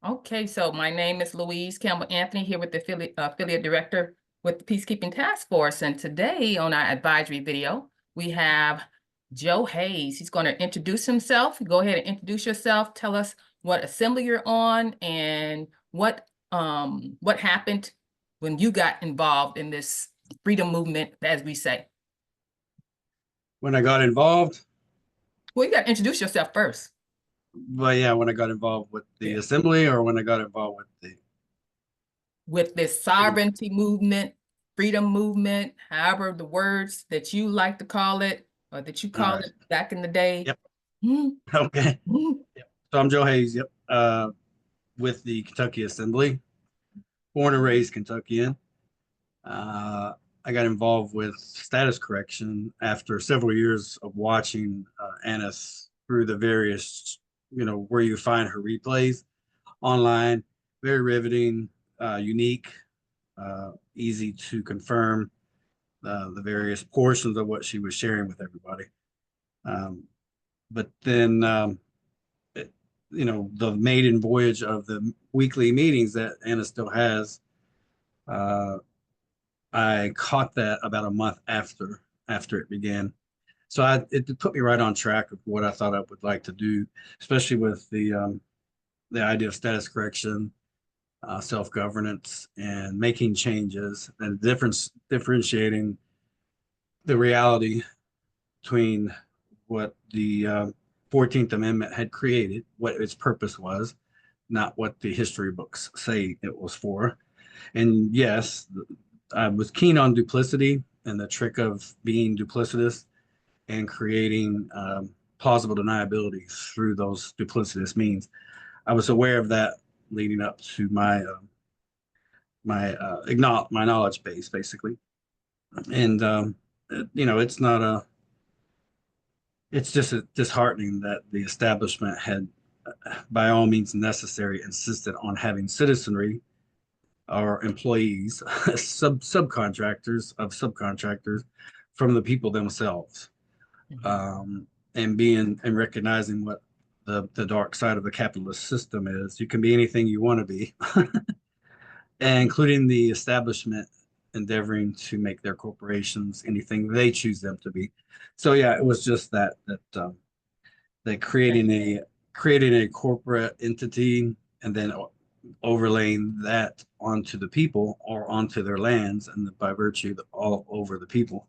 Okay, so my name is Louise Campbell Anthony here with the affiliate director with the Peacekeeping Task Force. And today on our advisory video, we have Joe Hayes. He's going to introduce himself. Go ahead and introduce yourself. Tell us what assembly you're on and what happened when you got involved in this freedom movement, as we say. When I got involved, Well, you got to introduce yourself first. but yeah, when I got involved with the assembly, or when I got involved with this sovereignty movement, freedom movement, however the words that you like to call it, or that you called it back in the day. Yep. Okay. Yep. So I'm Joe Hayes. Yep. With the Kentucky Assembly, born and raised Kentuckian. I got involved with status correction after several years of watching Annis through the various, where you find her replays online. Very riveting, unique, easy to confirm the various portions of what she was sharing with everybody. But then, the maiden voyage of the weekly meetings that Anna still has, I caught that about a month after it began. So it put me right on track of what I thought I would like to do, especially with the idea of status correction, self-governance, and making changes, and differentiating the reality between what the 14th Amendment had created, what its purpose was, not what the history books say it was for. And yes, I was keen on duplicity and the trick of being duplicitous and creating plausible deniability through those duplicitous means. I was aware of that leading up to my knowledge base, basically. And it's not a it's just disheartening that the establishment had, by all means necessary, insisted on having citizenry or employees, subcontractors of subcontractors from the people themselves, and recognizing what the dark side of the capitalist system is. You can be anything you want to be, including the establishment endeavoring to make their corporations anything they choose them to be. So yeah, it was just that creating a corporate entity and then overlaying that onto the people or onto their lands, and by virtue all over the people.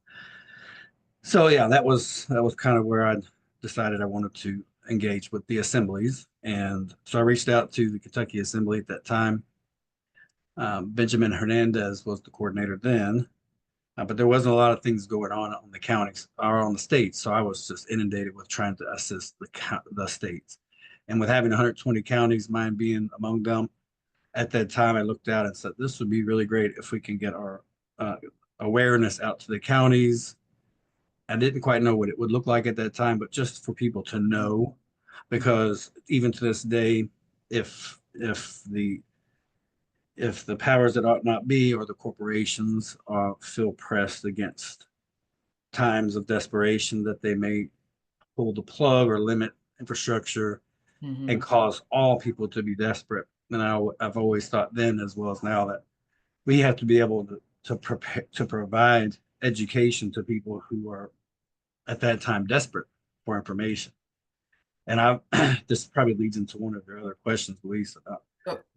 So yeah, that was kind of where I decided I wanted to engage with the assemblies, and so I reached out to the Kentucky Assembly at that time. Benjamin Hernandez was the coordinator then, but there wasn't a lot of things going on the counties or on the states. So I was just inundated with trying to assist the states. And with having 120 counties, mine being among them, at that time, I looked out and said, this would be really great if we can get our awareness out to the counties. I didn't quite know what it would look like at that time, but just for people to know, because even to this day, if the powers that ought not be or the corporations feel pressed against times of desperation, that they may pull the plug or limit infrastructure and cause all people to be desperate. And I've always thought then as well as now that we have to be able to provide education to people who are at that time desperate for information. And I this probably leads into one of your other questions, Luis, about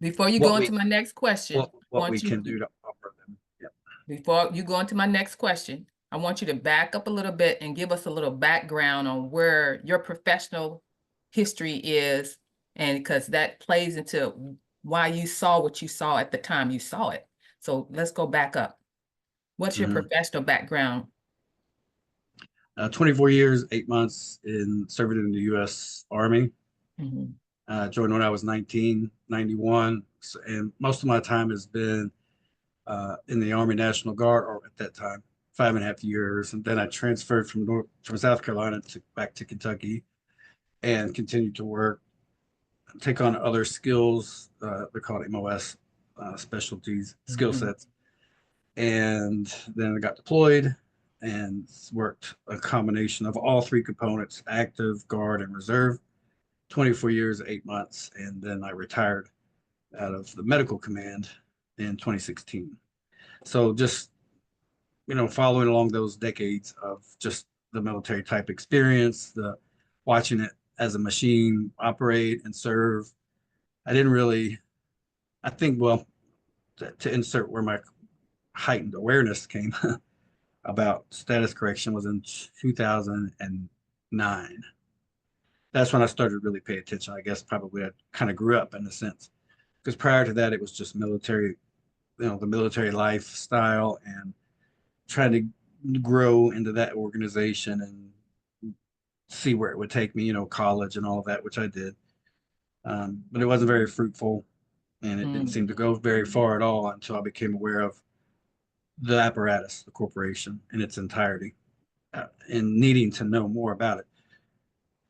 before you go into my next question, what we can do to offer them. Yeah. Before you go into my next question, I want you to back up a little bit and give us a little background on where your professional history is, and because that plays into why you saw what you saw at the time you saw it. So let's go back up. What's your professional background? 24 years, 8 months serving in the U.S. Army. Joined when I was 1991, and most of my time has been in the Army National Guard, or at that time, 5.5 years. And then I transferred from South Carolina back to Kentucky and continued to work, take on other skills. They're called MOS specialties, skill sets. And then I got deployed and worked a combination of all three components: active, guard, and reserve. 24 years, 8 months, and then I retired out of the medical command in 2016. So just, following along those decades of just the military type experience, the watching it as a machine operate and serve, I didn't really, I think, well, to insert where my heightened awareness came about status correction was in 2009. That's when I started to really pay attention. I guess probably I kind of grew up in a sense because prior to that, it was just military, the military lifestyle and trying to grow into that organization and see where it would take me, college and all of that, which I did. But it wasn't very fruitful and it didn't Mm, seem to go very far at all until I became aware of the apparatus, the corporation in its entirety, and needing to know more about it.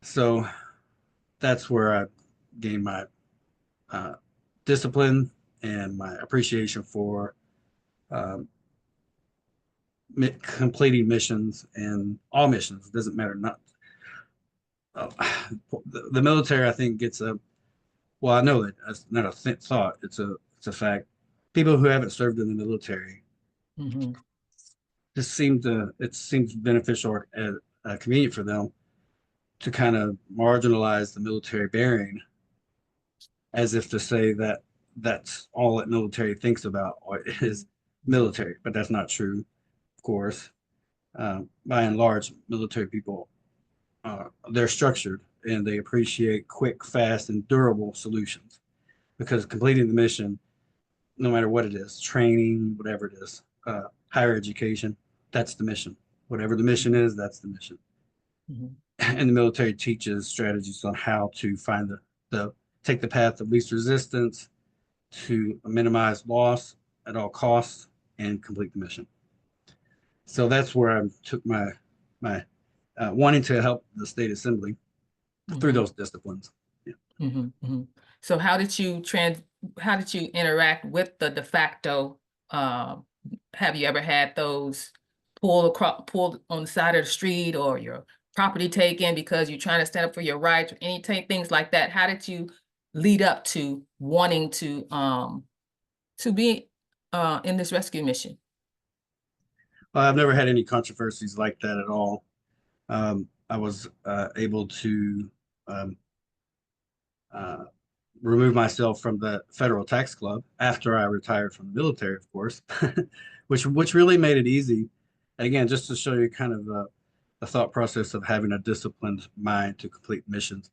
So that's where I gained my uh, discipline and my appreciation for um, completing missions and all missions. It doesn't matter. Not uh, the military. I think gets a. Well, I know that that's not a thought. It's a fact. People who haven't served in the military mhm, just seem to. It seems beneficial or convenient for them to kind of marginalize the military bearing as if to say that that's all that military thinks about is military, but that's not true, of course. By and large, military people they're structured and they appreciate quick, fast, and durable solutions because completing the mission, no matter what it is, training, whatever it is, higher education, that's the mission. Whatever the mission is, that's the mission. mhm, And the military teaches strategies on how to find the take the path of least resistance to minimize loss at all costs and complete the mission. So that's where I took my wanting to help the state assembly through mhm, those disciplines. Yeah. mhm, mhm. So how did you interact with the de facto? Um, have you ever had those pulled on the side of the street or your property taken because you're trying to stand up for your rights or things like that? How did you lead up to wanting to be in this rescue mission? I've never had any controversies like that at all. I was able to um, uh, remove myself from the federal tax club after I retired from the military, of course, which really made it easy. And again, just to show you kind of the thought process of having a disciplined mind to complete missions.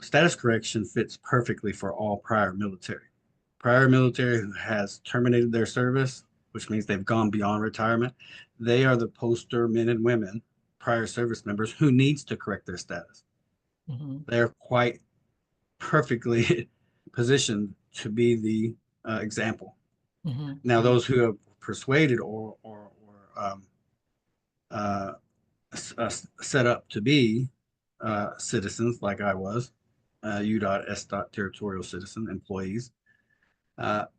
Status correction fits perfectly for all prior military. Prior military who has terminated their service, which means they've gone beyond retirement, they are the poster men and women, prior service members who needs to correct their status. Mhm, They're quite perfectly positioned to be the example. mhm, Now, mhm, those who have persuaded or uh, set up to be citizens, like I was, U.S. territorial citizen employees,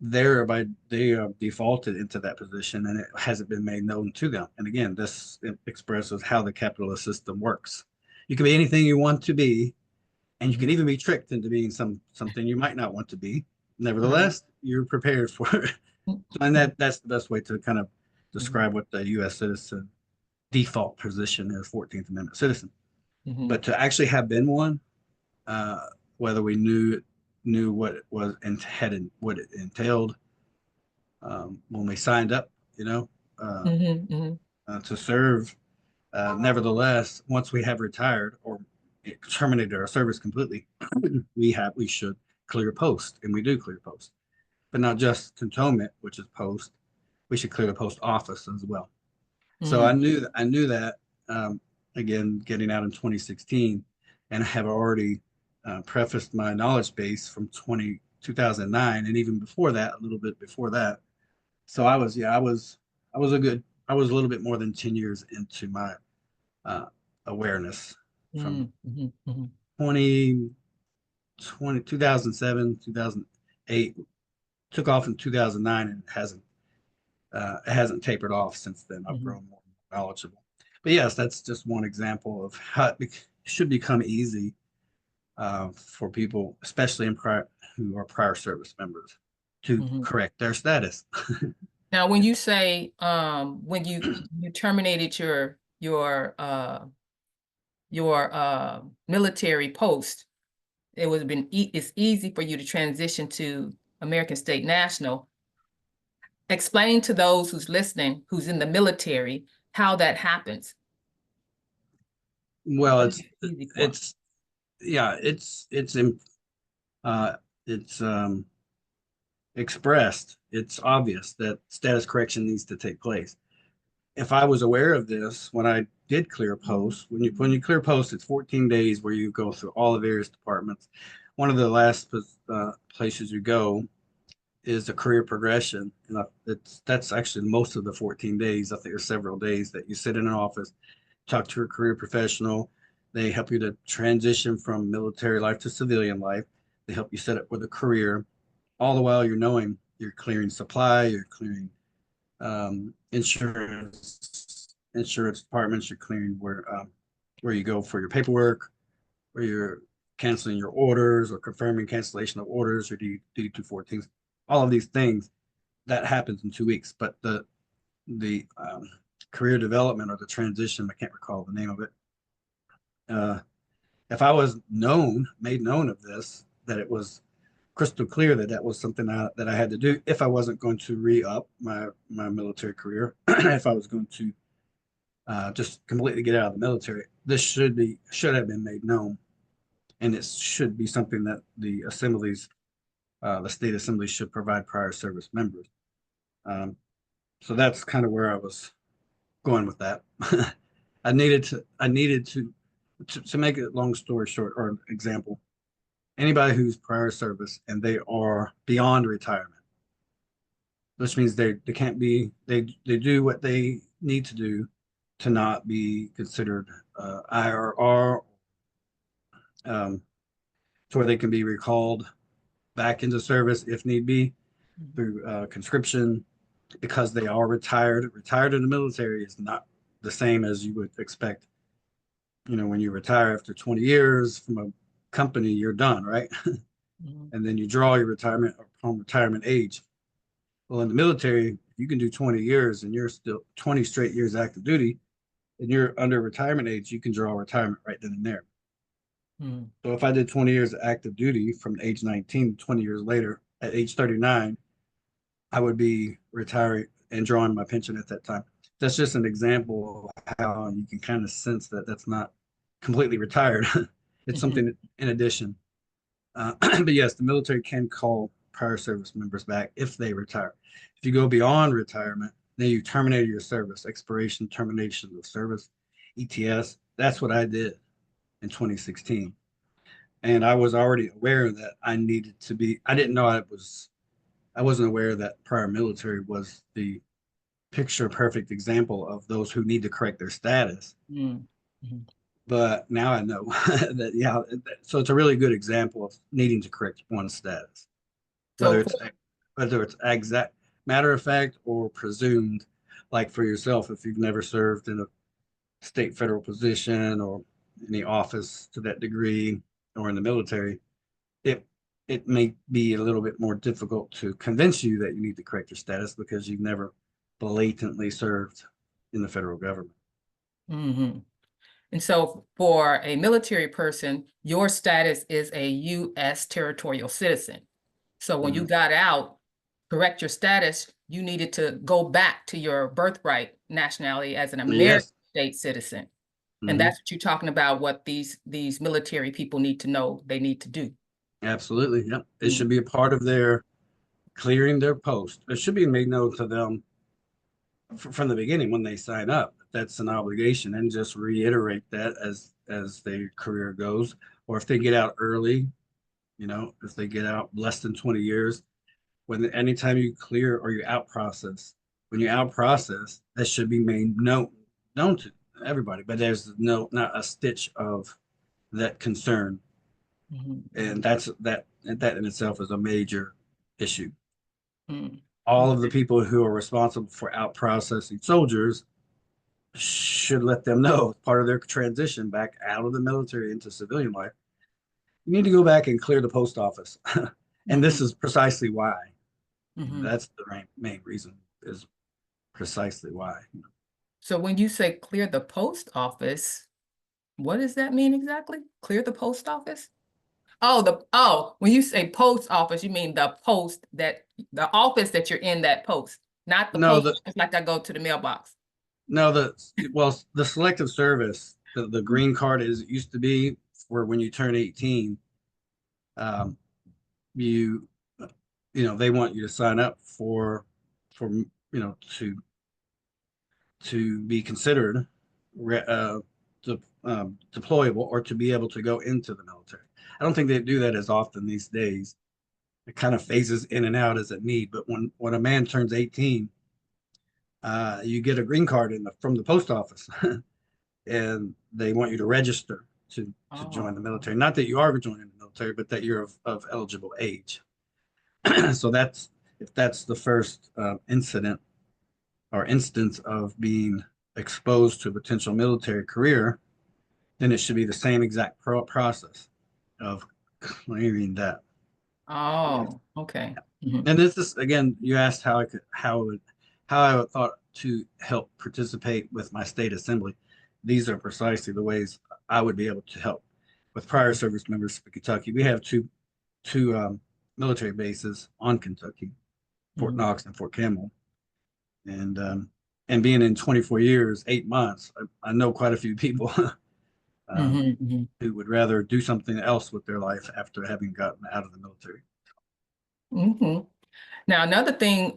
thereby they are defaulted into that position, and it hasn't been made known to them. And again, this expresses how the capitalist system works. You can be anything you want to be, and you can mhm. even be tricked into being something you might not want to be. Right. Nevertheless, you're prepared for it. And Mhm, that's the best way to kind of mhm, describe what the U.S. citizen default position is, 14th Amendment citizen. mhm, But to actually have been one, whether we knew what it was and had what it entailed when we signed up, you know, uh, mhm, mhm, to serve. Nevertheless, once we have retired or terminated our service completely, we should clear post, and we do clear post, but not just cantonment, which is post. We should clear the post office as well. So mhm, I knew that again, getting out in 2016, and I have already prefaced my knowledge base from 2009, and even before that, a little bit before that. So I was I was a little bit more than 10 years into my uh, awareness from mhm, mhm, mhm, 20 2007, 2008, took off in 2009, and it hasn't tapered off since then. I've mhm, grown more knowledgeable. But yes, that's just one example of how it should become easy for people, especially in prior who are prior service members, to Mhm. correct their status. Now, when you say when you terminated your military post, it's easy for you to transition to American State National. Explain to those who's listening, who's in the military, how that happens. Well, What is it easy for? it's yeah, uh, it's expressed. It's obvious that status correction needs to take place. If I was aware of this when I did clear posts, when you clear posts, it's 14 days where you go through all the various departments. One of the last places you go is the career progression, and that's actually most of the 14 days. I think there's several days that you sit in an office, talk to a career professional. They help you to transition from military life to civilian life. They help you set up with a career. All the while you're knowing you're clearing supply, you're clearing insurance departments, you're clearing where you go for your paperwork, where you're canceling your orders or confirming cancellation of orders or D214s. All of these things that happens in 2 weeks. But the career development or the transition, I can't recall the name of it. If I was made known of this, that it was crystal clear that that was something that I had to do if I wasn't going to re-up my military career, if I was going to just completely get out of the military. This should have been made known, and it should be something that the state assemblies should provide prior service members. Um, so that's kind of where I was going with that. I needed to make it long story short, or an example. Anybody who's prior service and they are beyond retirement, which means they can't be they do what they need to do to not be considered IRR, um, to where they can be recalled back into service if need be through conscription because they are retired. Retired in the military is not the same as you would expect. You know, when you retire after 20 years from a company, you're done, right? Mhm. And then you draw your retirement upon retirement age. Well, in the military, you can do 20 years and you're still 20 straight years active duty and you're under retirement age, you can draw retirement right then and there. Mhm. So if I did 20 years of active duty from age 19 to 20 years later at age 39, I would be retiring and drawing my pension at that time. That's just an example of how you can kind of sense that that's not completely retired. It's Mhm. something in addition. But yes, the military can call prior service members back if they retire. If you go beyond retirement, then you terminate your service, expiration, termination of service, ETS. That's what I did in 2016. And I was already aware that I needed to be, I didn't know I wasn't aware that prior military was the picture perfect example of those who need to correct their status. Mhm. Mhm. But now I know that, yeah, so it's a really good example of needing to correct one's status, So, whether it's exact matter of fact or presumed. Like for yourself, if you've never served in a state federal position or any office to that degree or in the military, it it may be a little bit more difficult to convince you that you need to correct your status because you've never blatantly served in the federal government. mhm. And so for a military person, your status is a U.S. territorial citizen. So when you Mhm. got out, correct your status, you needed to go back to your birthright nationality as an American Yes. state citizen. And Hmm. that's what you're talking about, what these military people need to know they need to do. Absolutely. Yep. It Mm, should be a part of their clearing their post. It should be made known to them from the beginning when they sign up. That's an obligation, and just reiterate that as their career goes. Or if they get out early, if they get out less than 20 years, when anytime you clear or you out process, when you out process, that should be made known to everybody. But there's not a stitch of that concern, mhm, and mhm, that in itself is a major issue. mm. All of the Okay. people who are responsible for out processing soldiers should let them know as part of their transition back out of the military into civilian life you need to go back and clear the post office. And this Hmm. is precisely why. Hmm. That's the main reason is precisely why. So when you say clear the post office, what does that mean exactly? Clear the post office? When you say post office, you mean the office that you're in, that post, not the No, post the office like I go to the mailbox. no the well the selective service, the green card is it used to be where when you turn 18, um, you they want you to sign up for to be considered deployable or to be able to go into the military. I don't think they do that as often these days. It kind of phases in and out as a need. But when a man turns 18, you get a green card from the post office, and they want you to register to join Oh, the military. Not that you are joining the military, but that you're of eligible age. So that's if that's the first incident or instance of being exposed to a potential military career, then it should be the same exact process of clearing that. oh, okay. Mhm. And this is again, you asked how I would thought to help participate with my state assembly. These are precisely the ways I would be able to help with prior service members for Kentucky. We have two military bases on Kentucky, Fort Mhm. Knox and Fort Campbell, and being in 24 years, 8 months, I know quite a few people um, Mhm. Mhm. who would rather do something else with their life after having gotten out of the military. Mhm. Now, another thing,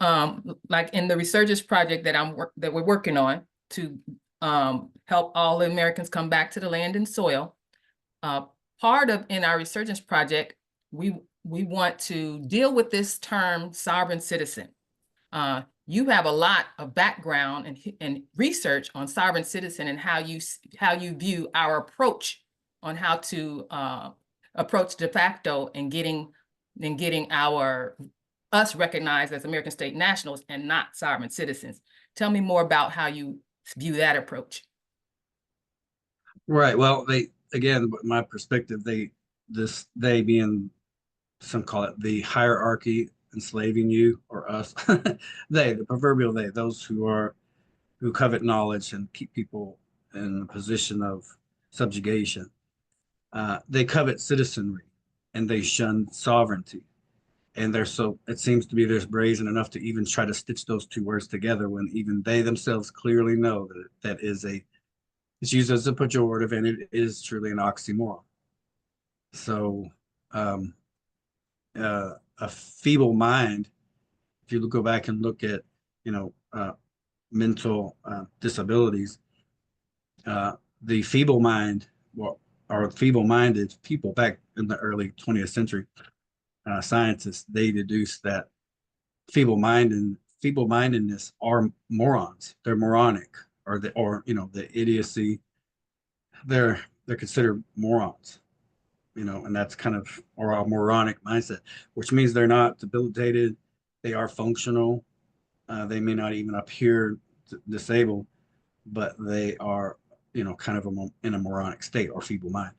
like in the Resurgence project that we're working on to help all Americans come back to the land and soil, uh, part of in our Resurgence project, we want to deal with this term sovereign citizen. You have a lot of background and research on sovereign citizen and how you view our approach on how to approach de facto and getting our us recognized as American state nationals and not sovereign citizens. Tell me more about how you view that approach. Right. Well, they again, my perspective, they being some call it the hierarchy enslaving you or us. The proverbial they, those who covet knowledge and keep people in a position of subjugation. They covet citizenry and they shun sovereignty. And they're so it seems to be they're brazen enough to even try to stitch those two words together when even they themselves clearly know that that is a it's used as a pejorative and it is truly an oxymoron. So um, a feeble mind, if you go back and look at you know mental disabilities, uh, the feeble mind well, or feeble-minded people back in the early 20th century, scientists they deduced that feeble-mindedness are morons. They're moronic, or the idiocy. They're considered morons. And that's kind of or a moronic mindset, which means they're not debilitated. They are functional. They may not even appear disabled, but they are, kind of in a moronic state or feeble mind.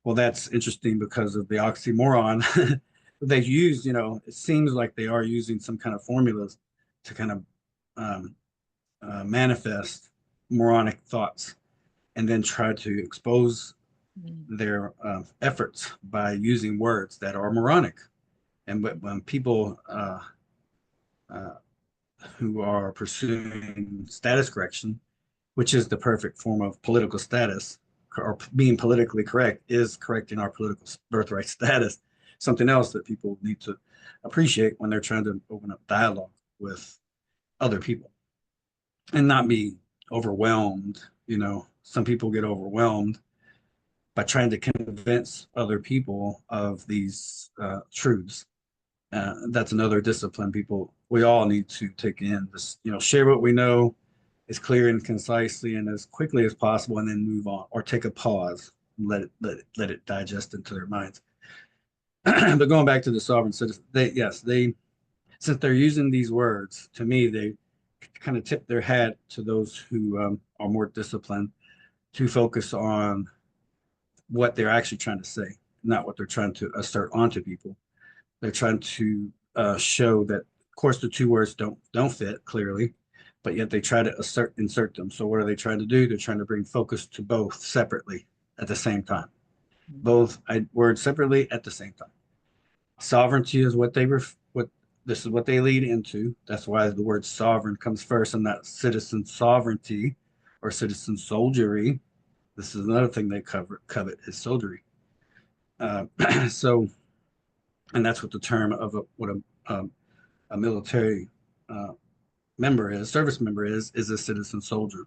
Well, that's interesting because of the oxymoron they use. It seems like they are using some kind of formulas to kind of um, manifest moronic thoughts and then try to expose Mm. their efforts by using words that are moronic. And when people uh, who are pursuing status correction, which is the perfect form of political status, or being politically correct is correcting our political birthright status, something else that people need to appreciate when they're trying to open up dialogue with other people and not be overwhelmed. Some people get overwhelmed by trying to convince other people of these truths. That's another discipline we all need to take in. This, share what we know as clear and concisely and as quickly as possible, and then move on or take a pause and let it digest into their minds. But going back to the sovereign citizen, they since they're using these words, to me, they kind of tip their hat to those who are more disciplined to focus on what they're actually trying to say not what they're trying to assert onto people. They're trying to show that, of course, the two words don't fit clearly, but yet they try to insert them. So what are they trying to do? They're trying to bring focus to both separately at the same time. Both words separately at the same time. Sovereignty is what what this is what they lead into. That's why the word sovereign comes first, and not citizen sovereignty or citizen soldiery. This is another thing they covet is soldiery. So, and that's what the term of a military uh, member is, service member is a citizen soldier,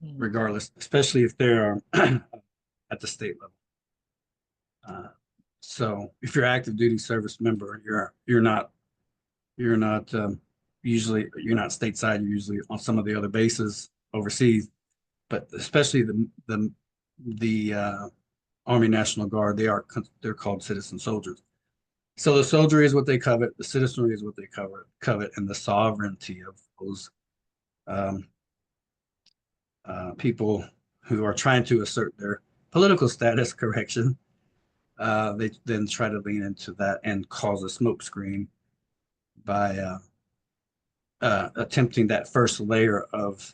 Mhm. regardless, especially if they're at the state level. Uh, so if you're active duty service member, you're not usually you're not stateside. You're usually on some of the other bases overseas, but especially the Army National Guard, they're called citizen soldiers. So the soldiery is what they covet, the citizenry is what they covet, and the sovereignty of those um, people who are trying to assert their political status correction. They then try to lean into that and cause a smokescreen by attempting that first layer of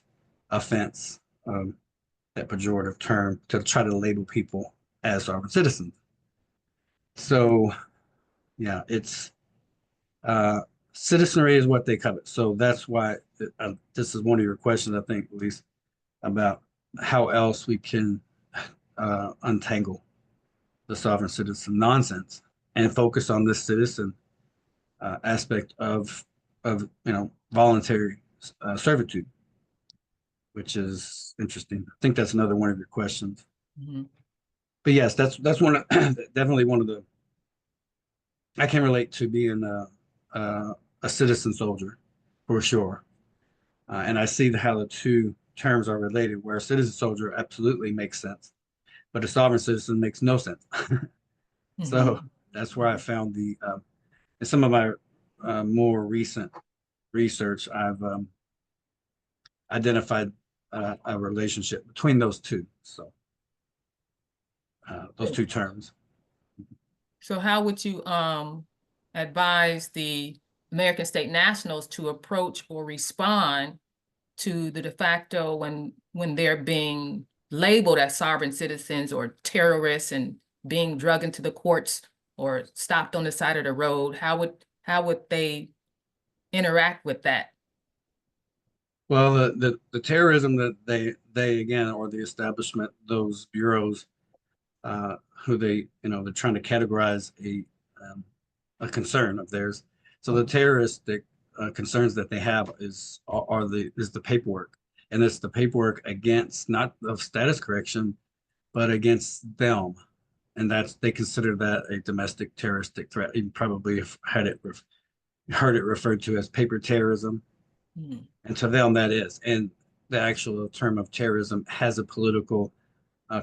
offense, that pejorative term, to try to label people as sovereign citizens. So yeah, it's uh, citizenry is what they covet. So that's why this is one of your questions, I think, at least about how else we can untangle the sovereign citizen nonsense and focus on this citizen aspect of voluntary servitude, which is interesting. I think that's another one of your questions. Mhm. But yes, that's one of, definitely one of the. I can relate to being a citizen soldier for sure, and I see how the two terms are related. Where a citizen soldier absolutely makes sense, but a sovereign citizen makes no sense. So Mhm. that's where I found in some of my more recent research, I've identified a relationship between those two. So those two terms. So how would you advise the American state nationals to approach or respond to the de facto when they're being labeled as sovereign citizens or terrorists and being drugged into the courts or stopped on the side of the road? How would they interact with that? Well, the terrorism that they again, or the establishment, those bureaus, who they're trying to categorize a concern of theirs. So the terroristic concerns that they have is the paperwork, and it's the paperwork against, not of status correction, but against them, and that's, they consider that a domestic terroristic threat. You probably have heard it referred to as paper terrorism, Mhm. and to them that is. And the actual term of terrorism has a political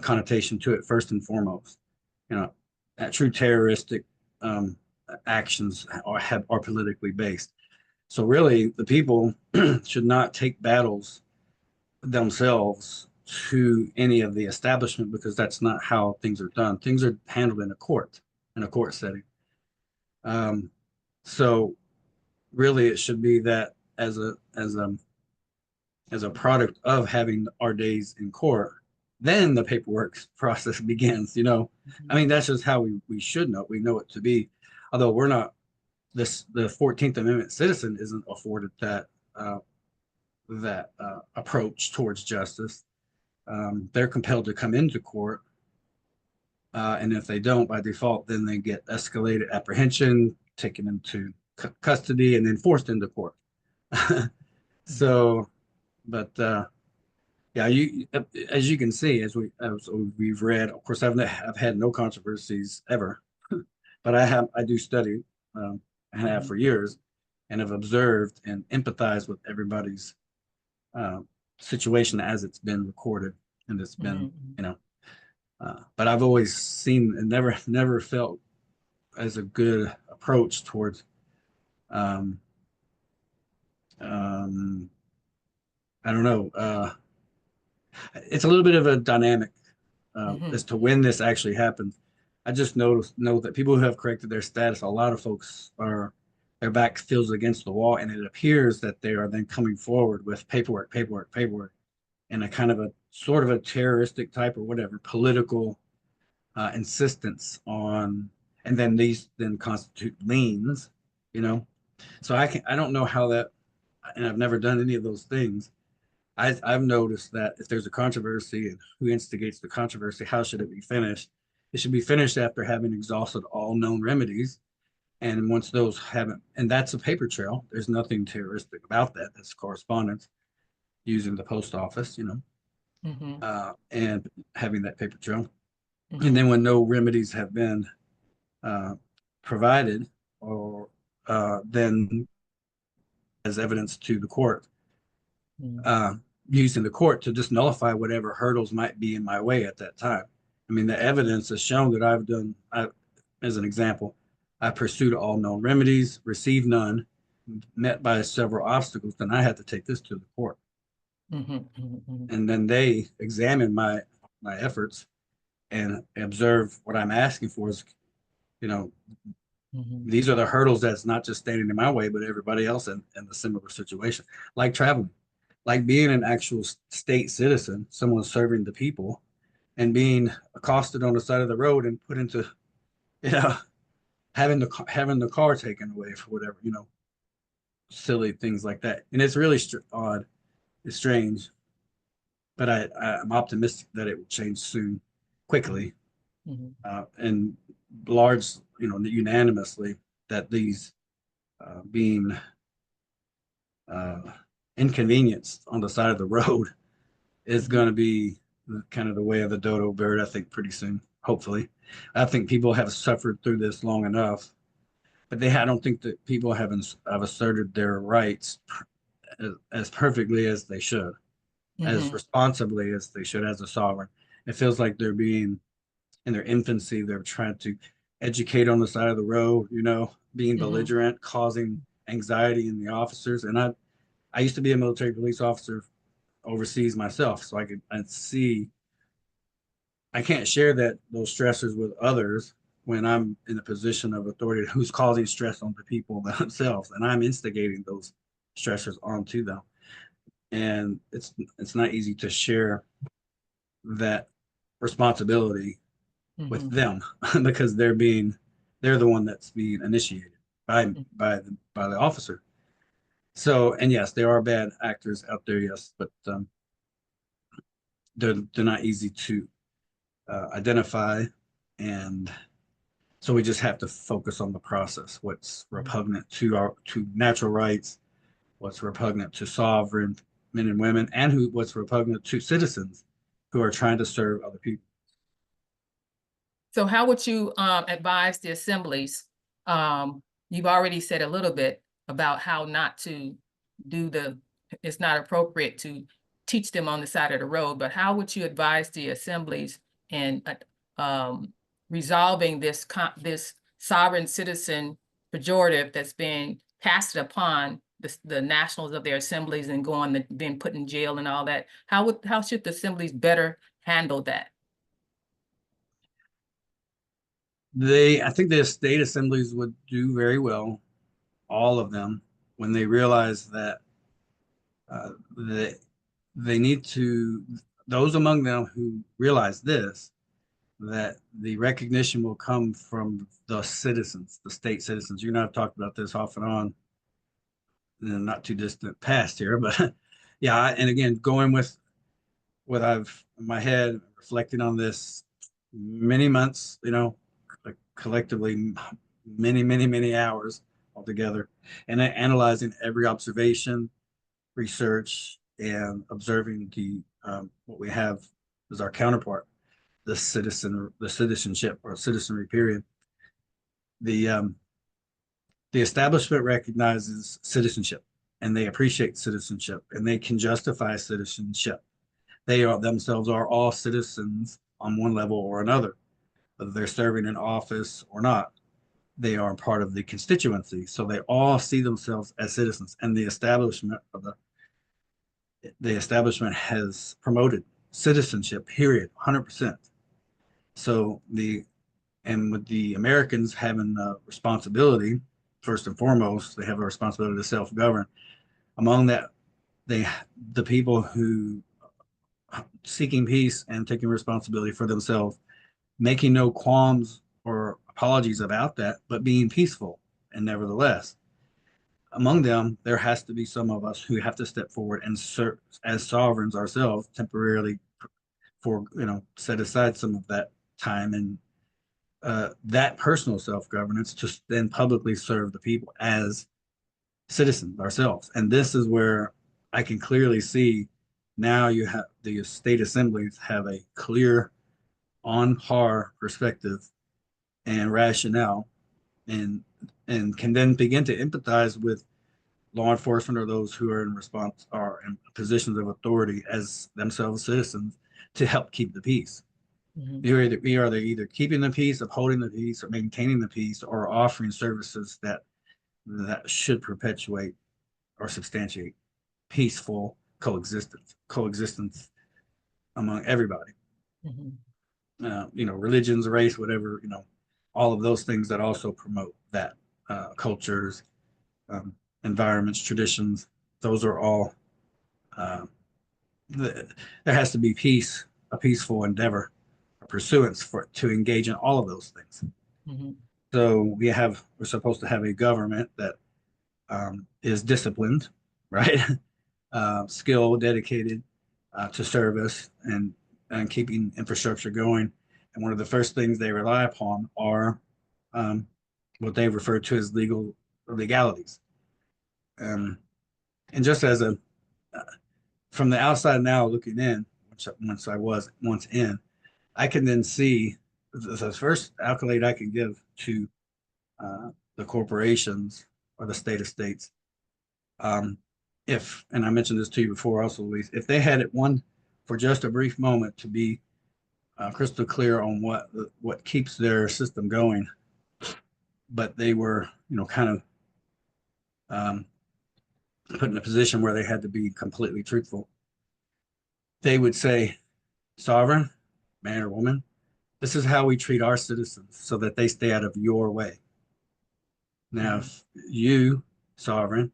connotation to it first and foremost. You know, true terroristic um, actions are politically based. So really, the people should not take battles themselves to any of the establishment, because that's not how things are done. Things are handled in a court setting. Um, so really, it should be that as a product of having our days in court, then the paperwork process begins. I mean, that's just how we should know. We know it to be, although we're not, the 14th Amendment citizen isn't afforded that approach towards justice. They're compelled to come into court, and if they don't, by default, then they get escalated apprehension, taken into custody, and then forced into court. So, but yeah, as you can see, as we've read, of course, I've had no controversies ever, but I do study, and have for years, and have observed and empathized with everybody's uh, situation as it's been recorded, and it's been, Mhm. but I've always seen and never felt as a good approach towards um, um, I don't know. It's a little bit of a dynamic as Mhm. to when this actually happens. I just know that people who have corrected their status, a lot of folks are their back feels against the wall, and it appears that they are then coming forward with paperwork, paperwork, paperwork, and a kind of a sort of a terroristic type or whatever political insistence on, and then these then constitute liens, you know. So I don't know how that, and I've never done any of those things. I've noticed that if there's a controversy and who instigates the controversy, how should it be finished? It should be finished after having exhausted all known remedies. And once those haven't, and that's a paper trail, there's nothing terroristic about that. That's correspondence using the post office, Mm-hmm. and having that paper trail. And Mm-hmm. then when no remedies have been uh, provided, or then as evidence to the court, uh, using the court to just nullify whatever hurdles might be in my way at that time. I mean, the evidence has shown that as an example, I pursued all known remedies, received none, met by several obstacles, then I had to take this to the court. Mm-hmm. Mm-hmm. And then they examine my efforts and observe what I'm asking for is, you know, Mm-hmm. these are the hurdles that's not just standing in my way, but everybody else in the similar situation, like traveling, like being an actual state citizen, someone serving the people, and being accosted on the side of the road and put into, you know, having the car taken away for whatever, silly things like that. And it's really odd, it's strange, but I'm optimistic that it will change soon, quickly, Mm-hmm. and large, unanimously, that these being uh, inconvenienced on the side of the road is Mm-hmm. going to be kind of the way of the dodo bird, I think, pretty soon, hopefully. I think people have suffered through this long enough, but I don't think that people have asserted their rights as perfectly as they should, as Mm-hmm. responsibly as they should as a sovereign. It feels like they're being in their infancy, they're trying to educate on the side of the road, being Mm-hmm. belligerent, causing anxiety in the officers. And I used to be a military police officer overseas myself, so I see I can't share those stressors with others when I'm in a position of authority who's causing stress on the people themselves, and I'm instigating those stressors onto them. And it's not easy to share that responsibility with Mm-hmm. them because they're the one that's being initiated by the officer. So, and yes, there are bad actors out there, yes, but they're not easy to identify, and so we just have to focus on the process. What's repugnant to natural rights, what's repugnant to sovereign men and women, and what's repugnant to citizens who are trying to serve other people. So how would you advise the assemblies? You've already said a little bit about how not to do it's not appropriate to teach them on the side of the road, but how would you advise the assemblies in resolving this sovereign citizen pejorative that's being cast upon the nationals of their assemblies and being put in jail and all that? How should the assemblies better handle that? I think the state assemblies would do very well, all of them, when they realize that uh, they, they need to, those among them who realize this, that the recognition will come from the citizens, the state citizens. You and I have talked about this off and on in the not too distant past here, but yeah, and again, going with what I've in my head, reflecting on this many months, like collectively many, many, many hours altogether, and analyzing every observation, research, and observing what we have as our counterpart, the citizenship or citizenry period. The um, the establishment recognizes citizenship, and they appreciate citizenship, and they can justify citizenship. They themselves are all citizens on one level or another, whether they're serving in office or not. They are part of the constituency, so they all see themselves as citizens. And the establishment has promoted citizenship. Period. 100%. So And with the Americans having a responsibility, first and foremost, they have a responsibility to self-govern. Among that, they the people who seeking peace and taking responsibility for themselves, making no qualms or apologies about that, but being peaceful. And nevertheless, among them, there has to be some of us who have to step forward and serve as sovereigns ourselves temporarily for, set aside some of that time and that personal self-governance to then publicly serve the people as citizens ourselves. And this is where I can clearly see now you have the state assemblies have a clear on par perspective and rationale and can then begin to empathize with law enforcement or those who are in response are in positions of authority as themselves citizens to help keep the peace. Mhm. We are either keeping the peace, upholding the peace, or maintaining the peace, or offering services that should perpetuate or substantiate peaceful coexistence among everybody. Mhm. Religions, race, whatever, all of those things that also promote that cultures, um, environments, traditions. Those are all. Uh, there has to be peace, a peaceful endeavor, a pursuance for to engage in all of those things. Mhm. So we're supposed to have a government that is disciplined, right? Skilled, dedicated to service and keeping infrastructure going. And one of the first things they rely upon are um, what they refer to as legalities. Um, and just as a from the outside now looking in, once I was once in, I can then see the first accolade I can give to the corporations or the state estates. Um, if, and I mentioned this to you before also, Luis, if they had it one for just a brief moment to be crystal clear on what keeps their system going, but they were, kind of um, put in a position where they had to be completely truthful, they would say, sovereign, man or woman, this is how we treat our citizens so that they stay out of your way. Now, Mhm. if you, sovereign,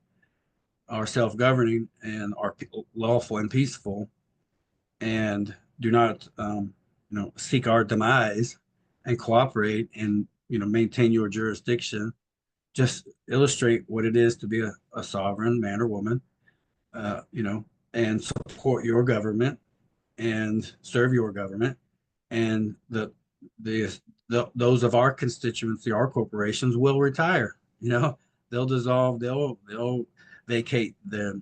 are self-governing and are lawful and peaceful and do not seek our demise and cooperate and maintain your jurisdiction, just illustrate what it is to be a sovereign man or woman, uh, you know and support your government and serve your government, and the, those of our constituency, our corporations, will retire. They'll dissolve, they'll vacate their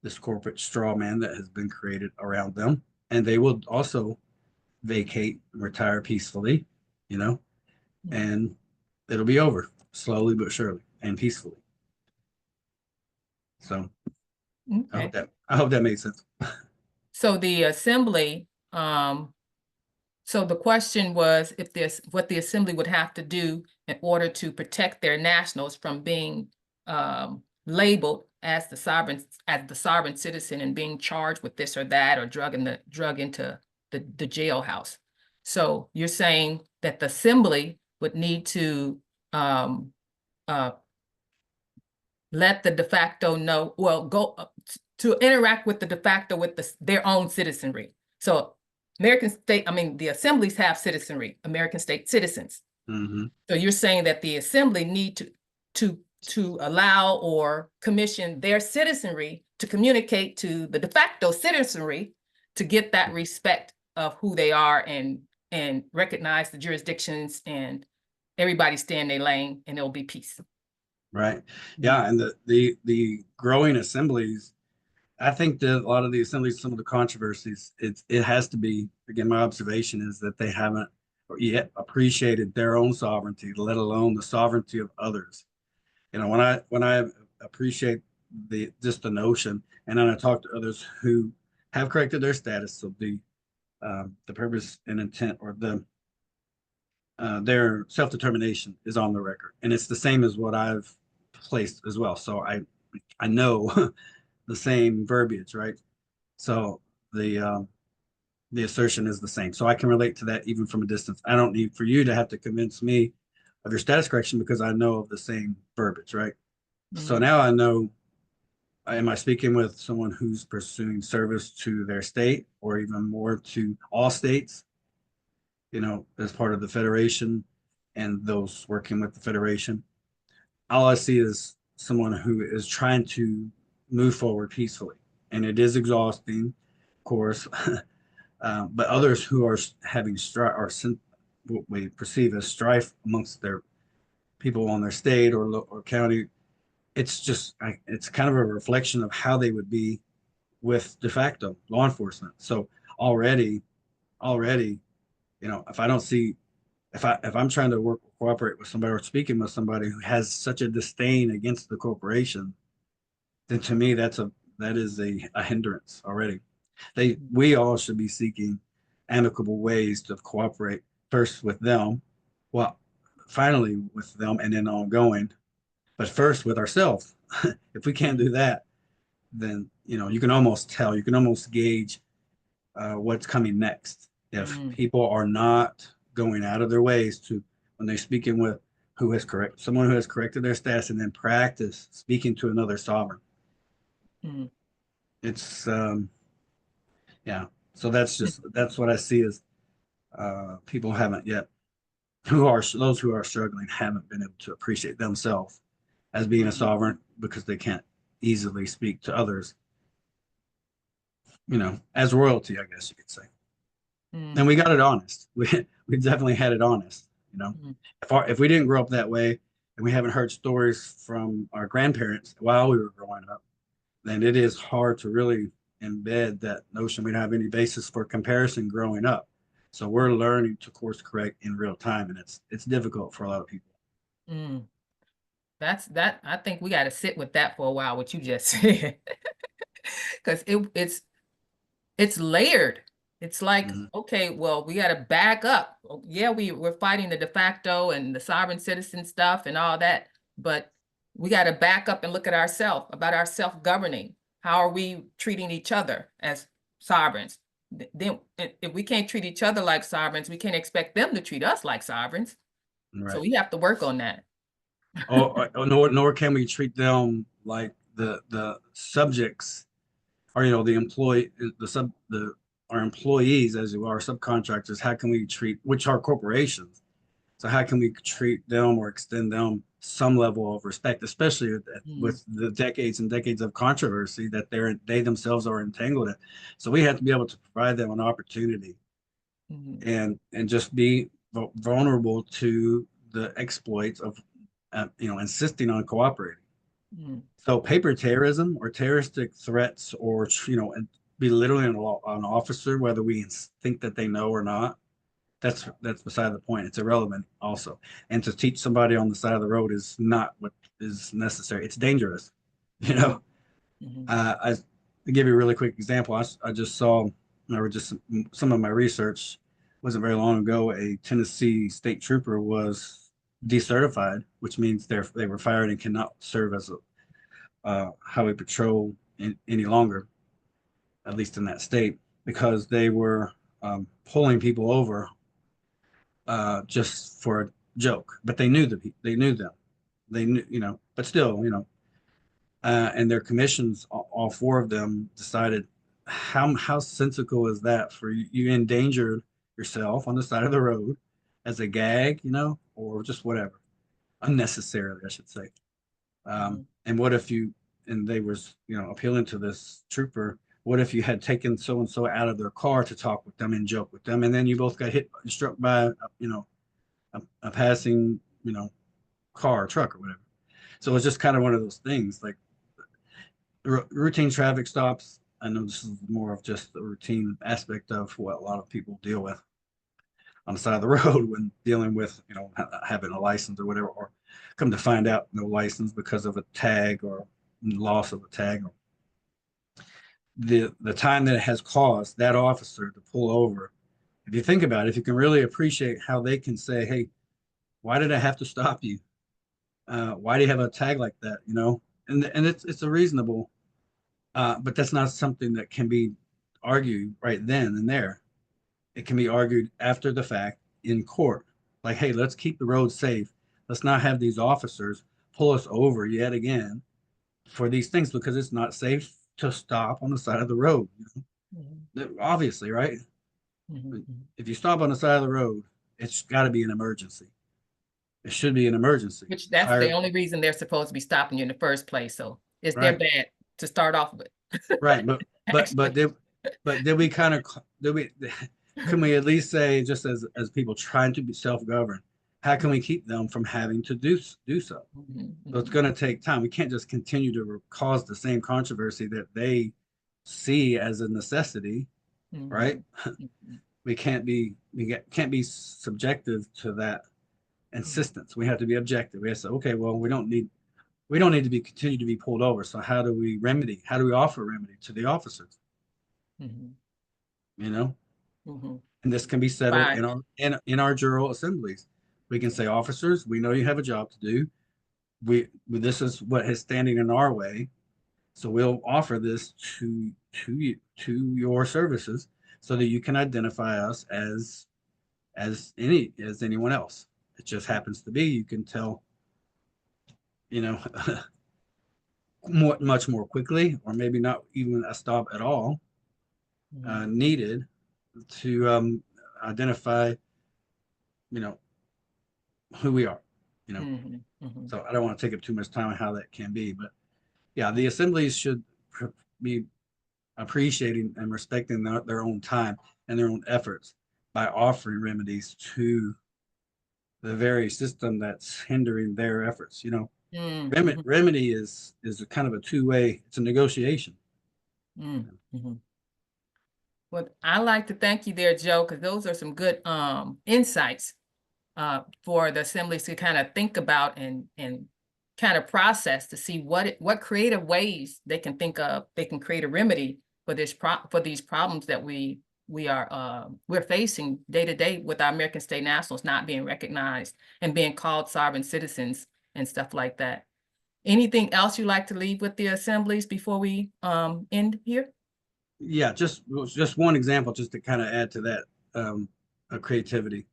this corporate straw man that has been created around them, and they will also vacate, retire peacefully, you know, and it'll be over slowly but surely and peacefully. So Okay. I hope that made sense. So the assembly, so the question was if this, what the assembly would have to do in order to protect their nationals from being labeled as the sovereign citizen and being charged with this or that or drug into the jailhouse. So you're saying that the assembly would need to um, uh, let the de facto know, well, go to interact with the de facto with their own citizenry. So the assemblies have citizenry, American state citizens. Mm-hmm. So you're saying that the assembly need to allow or commission their citizenry to communicate to the de facto citizenry to get that respect of who they are and recognize the jurisdictions and everybody stay in their lane and there'll be peace. Right. Yeah, and the growing assemblies, I think that a lot of the assemblies, some of the controversies, it has to be, again, my observation is that they haven't yet appreciated their own sovereignty, let alone the sovereignty of others. When I appreciate the notion, and then I talk to others who have corrected their status, so the purpose and intent or their self-determination is on the record, and it's the same as what I've placed as well. So I know the same verbiage, right? So the the assertion is the same. So I can relate to that even from a distance. I don't need for you to have to convince me of your status correction because I know of the same verbiage, right? So Mm, now I know, am I speaking with someone who's pursuing service to their state or even more to all states, as part of the federation and those working with the federation? All I see is someone who is trying to move forward peacefully. And it is exhausting, of course, but others who are having strife or what we perceive as strife amongst their people on their state or county, it's kind of a reflection of how they would be with de facto law enforcement. So already, already, if I don't see if I'm trying to work cooperate with somebody or speaking with somebody who has such a disdain against the corporation, then to me that is a hindrance already. We all should be seeking amicable ways to cooperate first with them, well, finally with them, and then ongoing, but first with ourselves. If we can't do that, then you can almost tell, you can almost gauge what's coming next. If mm, people are not going out of their ways to, when they're speaking with someone who has corrected their status and then practice speaking to another sovereign, mm, it's yeah. So that's what I see as people haven't yet, those who are struggling haven't been able to appreciate themselves as being a mm, sovereign because they can't easily speak to others, as royalty, I guess you could say. And mm, we got it honest. We definitely had it honest. You know, mm, if we didn't grow up that way, and we haven't heard stories from our grandparents while we were growing up, then it is hard to really embed that notion. We don't have any basis for comparison growing up, so we're learning to course correct in real time, and it's difficult for a lot of people. mm. That I think we got to sit with that for a while, what you just said. Because it's layered. It's like, Mhm. okay, well, we got to back up. Oh, yeah, we're fighting the de facto and the sovereign citizen stuff and all that, but we got to back up and look at ourselves, about our self-governing. How are we treating each other as sovereigns? Then if we can't treat each other like sovereigns, we can't expect them to treat us like sovereigns. So Right. we have to work on that. Nor can we treat them like the subjects, or the employee, the our employees, as you are subcontractors. How can we treat, which are corporations, so how can we treat them or extend them some level of respect, especially Mm, with the decades and decades of controversy that they themselves are entangled in? So we have to be able to provide them an opportunity mm, and just be vulnerable to the exploits of insisting on cooperating. mm, So paper terrorism or terroristic threats, or and belittling an officer, whether we think that they know or not, that's beside the point. It's irrelevant also. And to teach somebody on the side of the road is not what is necessary. It's dangerous. You mm, know, mm, I to give you a really quick example. I just saw, or just some of my research wasn't very long ago. A Tennessee state trooper was decertified, which means they were fired and cannot serve as a highway patrol any longer, at least in that state, because they were pulling people over just for a joke. But they knew them, they knew, but still, and their commissions, all four of them decided, how sensical is that for you? You endangered yourself on the side of the road as a gag, or just whatever, unnecessarily, I should say. mm, And what if you, and they was, appealing to this trooper, what if you had taken so and so out of their car to talk with them and joke with them, and then you both got struck by, a passing, car or truck or whatever. So it's just kind of one of those things, like routine traffic stops. I know this is more of just the routine aspect of what a lot of people deal with on the side of the road when dealing with, having a license or whatever, or come to find out no license because of a tag or loss of a tag. The time that it has caused that officer to pull over. If you think about it, if you can really appreciate how they can say, "Hey, why did I have to stop you? Why do you have a tag like that?" And it's a reasonable, but that's not something that can be argued right then and there. It can be argued after the fact in court. Like, hey, let's keep the road safe. Let's not have these officers pull us over yet again for these things because it's not safe to stop on the side of the road. Mhm. Obviously, right? Mhm. Mhm. If you stop on the side of the road, it's got to be an emergency. It should be an emergency. Which that's the Higher, only reason they're supposed to be stopping you in the first place. So it's their right, bad to start off with. right. But but but Actually. did but did we kind of did we can we at least say just as people trying to be self-governed, how can we keep them from having to do so? Mhm. So it's Mhm. going to take time. We can't just continue to cause the same controversy that they see as a necessity, right? Mhm. Mhm. We can't be subjective to that Mhm. insistence. We have to be objective. We have to say, okay, well, we don't need to be continue to be pulled over. So how do we remedy? How do we offer remedy to the officers? Mhm. You know, Mhm. and this can be settled By in our jural assemblies. We can say, officers, we know you have a job to do. This is what is standing in our way. So we'll offer this to your services so that you can identify us as anyone else. It just happens to be you can tell, you know, much more quickly, or maybe not even a stop at all Mhm. needed to identify, you know, who we are. You know, Mhm. Mhm. so I don't want to take up too much time on how that can be, but yeah, the assemblies should be appreciating and respecting their own time and their own efforts by offering remedies to the very system that's hindering their efforts. Mhm. Remedy is a kind of a two-way. It's a negotiation. Mhm. Mhm. Well, I like to thank you there, Joe, because those are some good insights for the assemblies to kind of think about and kind of process to see what creative ways they can think of. They can create a remedy for for these problems that we're facing day to day with our American state nationals not being recognized and being called sovereign citizens and stuff like that. Anything else you'd like to leave with the assemblies before we end here? Yeah, just one example, just to kind of add to that creativity.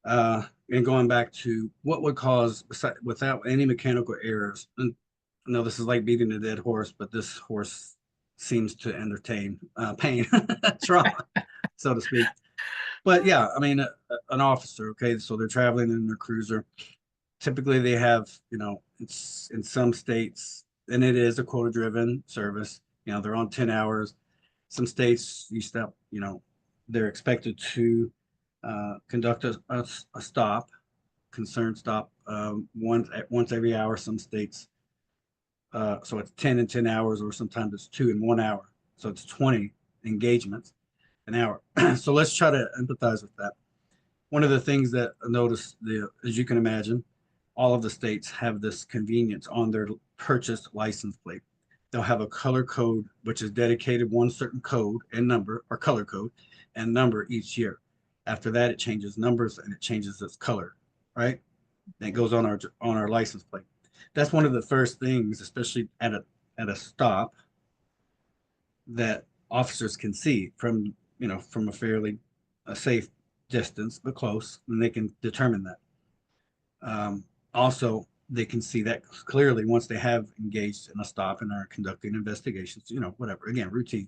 And going back to what would cause without any mechanical errors. And I know this is like beating a dead horse, but this horse seems to entertain pain, trauma, so to speak. But yeah, I mean, an officer, okay, so they're traveling in their cruiser. Typically, they have, it's in some states, and it is a quota-driven service. They're on 10 hours. Some states, they're expected to conduct a stop, concerned stop, once every hour. Some states, so it's 10 and 10 hours, or sometimes it's 2 in 1 hour. So it's 20 engagements an hour. So let's try to empathize with that. One of the things that I noticed, as you can imagine, all of the states have this convenience on their purchased license plate. They'll have a color code, which is dedicated one certain code and number, or color code and number each year. After that, it changes numbers and it changes its color, right? And it goes on our license plate. That's one of the first things, especially at a stop, that officers can see from a fairly a safe distance, but close, and they can determine that. Also, they can see that clearly once they have engaged in a stop and are conducting investigations. Whatever. Again, routine.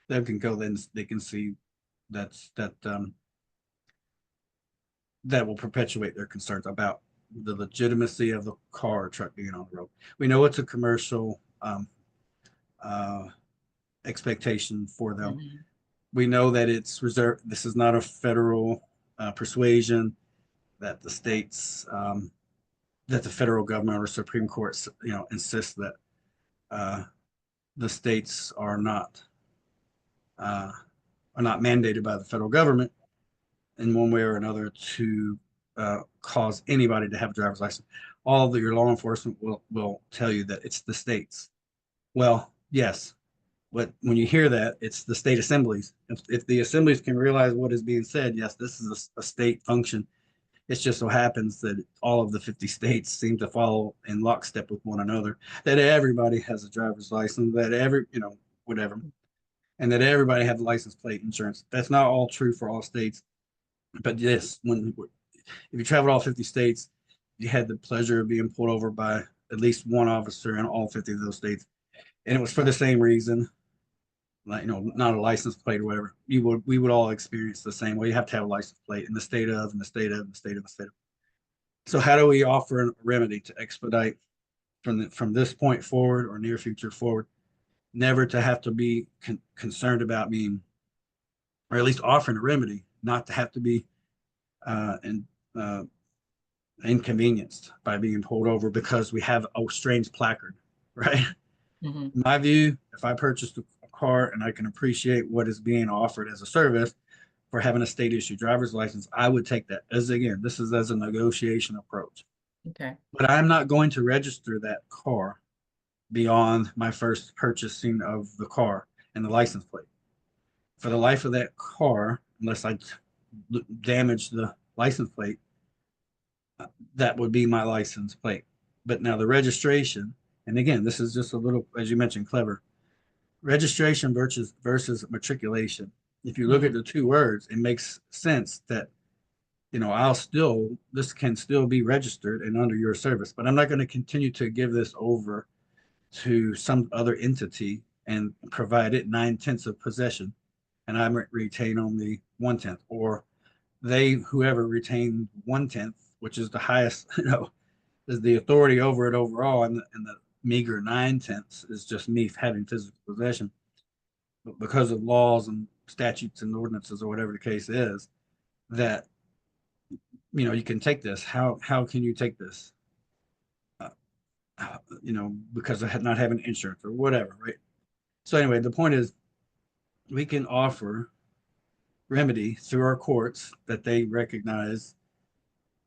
They can go. Then they can see that will perpetuate their concerns about the legitimacy of the car or truck being on the road. We know it's a commercial uh, expectation for them. Mhm. We know that it's reserved. This is not a federal persuasion that the federal government or Supreme Court, insists that uh, the states uh, are not mandated by the federal government in one way or another to cause anybody to have a driver's license. All of your law enforcement will tell you that it's the states. Well, yes, but when you hear that, it's the state assemblies. If the assemblies can realize what is being said, yes, this is a state function. It just so happens that all of the 50 states seem to follow in lockstep with one another, that everybody has a driver's license, that whatever. and that everybody had the license plate insurance. That's not all true for all states, but yes, if you traveled all 50 states, you had the pleasure of being pulled over by at least one officer in all 50 of those states, and it was for the same reason, like, not a license plate or whatever. We would all experience the same way. You have to have a license plate in the state of, and the state of, and the state of, the state of. So how do we offer a remedy to expedite from this point forward or near future forward, never to have to be concerned about being, or at least offering a remedy, not to have to be and inconvenienced by being pulled over because we have a strange placard, right? Mm-hmm. In my view, if I purchased a car and I can appreciate what is being offered as a service for having a state issued driver's license, I would take that as, again, this is as a negotiation approach. Okay. But I'm not going to register that car beyond my first purchasing of the car and the license plate. For the life of that car, unless I damage the license plate, that would be my license plate. But now the registration, and again, this is just a little, as you mentioned, clever. Registration versus matriculation. If you look at the two words, it makes sense that, this can still be registered and under your service, but I'm not going to continue to give this over to some other entity and provide it 9/10 of possession, and I retain only 1/10, or whoever retained 1/10, which is the highest, is the authority over it overall, and the meager 9/10 is just me having physical possession. But because of laws and statutes and ordinances or whatever the case is, that you can take this. How can you take this? Because of not having insurance or whatever, right? So anyway, the point is, we can offer remedy through our courts that they recognize,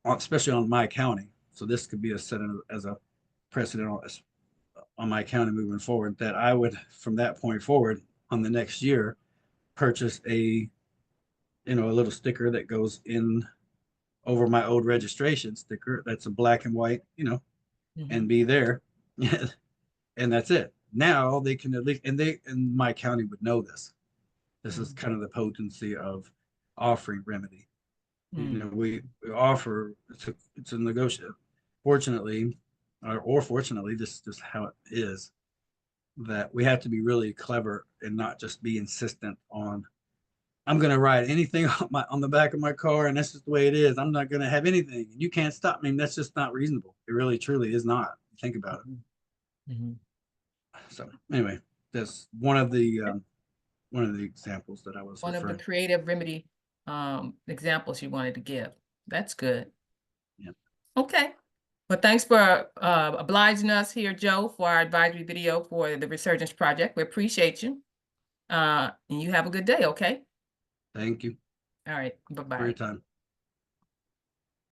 especially on my county. So this could be as a precedent on my county moving forward, that I would, from that point forward, on the next year, purchase a little sticker that goes in over my old registration sticker. That's a black and white, and be there, and that's it. Now they can at least, and my county would know this. This is kind of the potency of offering remedy. We offer, it's a negotiation. Fortunately, or fortunately, this is just how it is, that we have to be really clever and not just be insistent on, I'm going to write anything on the back of my car, and that's just the way it is. I'm not going to have anything, and you can't stop me. That's just not reasonable. It really, truly is not. Think about it. So anyway, that's one of the examples that I was One of the referring. creative remedy examples you wanted to give. That's good. Yeah. Okay. Well, thanks for obliging us here, Joe, for our advisory video for the Resurgence Project. We appreciate you. And you have a good day, okay? Thank you All right. Bye-bye. for your time.